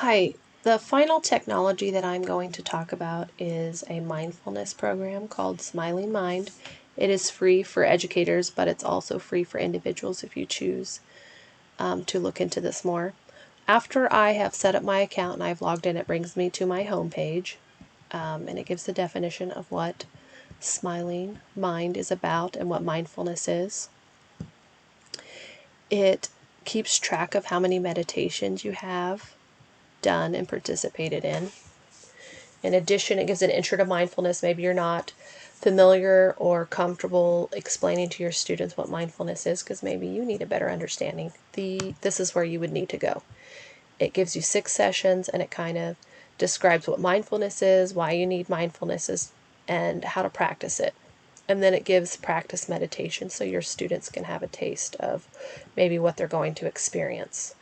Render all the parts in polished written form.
Hi, the final technology that I'm going to talk about is a mindfulness program called Smiling Mind. It is free for educators, but it's also free for individuals if you choose to look into this more. After I have set up my account and I've logged in, it brings me to my home page, and it gives the definition of what Smiling Mind is about and what mindfulness is. It keeps track of how many meditations you have done and participated in. In addition, it gives an intro to mindfulness. Maybe you're not familiar or comfortable explaining to your students what mindfulness is because maybe you need a better understanding. This is where you would need to go. It gives you 6 sessions and it kind of describes what mindfulness is, why you need mindfulness, and how to practice it. And then it gives practice meditation so your students can have a taste of maybe what they're going to experience.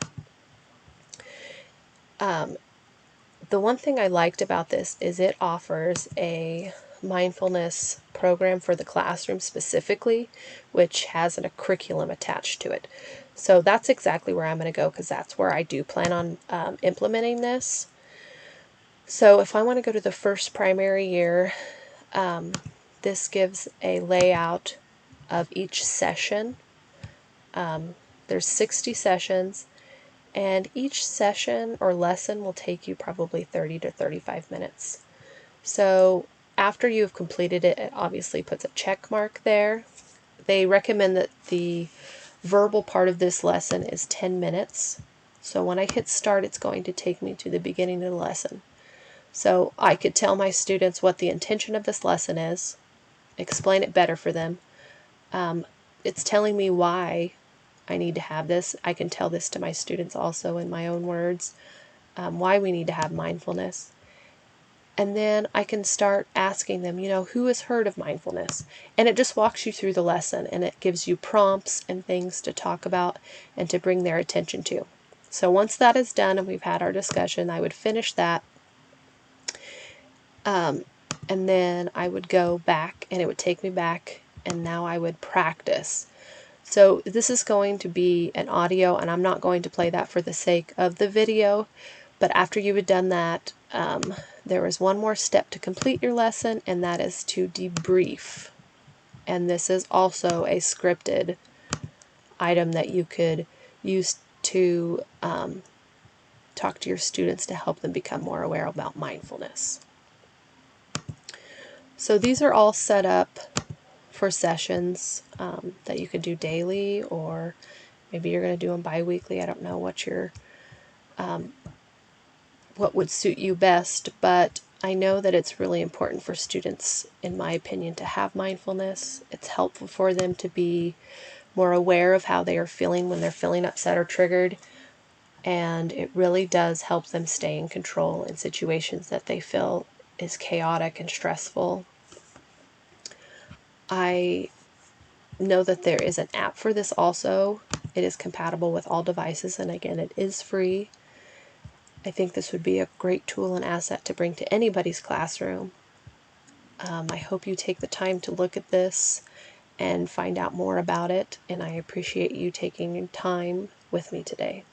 The one thing I liked about this is it offers a mindfulness program for the classroom specifically, which has a curriculum attached to it. So that's exactly where I'm going to go because that's where I do plan on implementing this. So if I want to go to the first primary year, this gives a layout of each session. There's 60 sessions. And each session or lesson will take you probably 30 to 35 minutes. So after you've completed it, it obviously puts a check mark there. They recommend that the verbal part of this lesson is 10 minutes. So when I hit start, it's going to take me to the beginning of the lesson. So I could tell my students what the intention of this lesson is, explain it better for them. It's telling me why I need to have this. I can tell this to my students also in my own words, why we need to have mindfulness. And then I can start asking them, who has heard of mindfulness? And it just walks you through the lesson and it gives you prompts and things to talk about and to bring their attention to. So once that is done and we've had our discussion, I would finish that. And then I would go back and it would take me back and now I would practice. So this is going to be an audio, and I'm not going to play that for the sake of the video, but after you had done that, there is one more step to complete your lesson, and that is to debrief. And this is also a scripted item that you could use to talk to your students to help them become more aware about mindfulness. So these are all set up for sessions that you could do daily, or maybe you're going to do them bi-weekly. I don't know what what would suit you best, but I know that it's really important for students, in my opinion, to have mindfulness. It's helpful for them to be more aware of how they are feeling when they're feeling upset or triggered, and it really does help them stay in control in situations that they feel is chaotic and stressful. I know that there is an app for this also. It is compatible with all devices, and again, it is free. I think this would be a great tool and asset to bring to anybody's classroom. I hope you take the time to look at this and find out more about it, and I appreciate you taking your time with me today.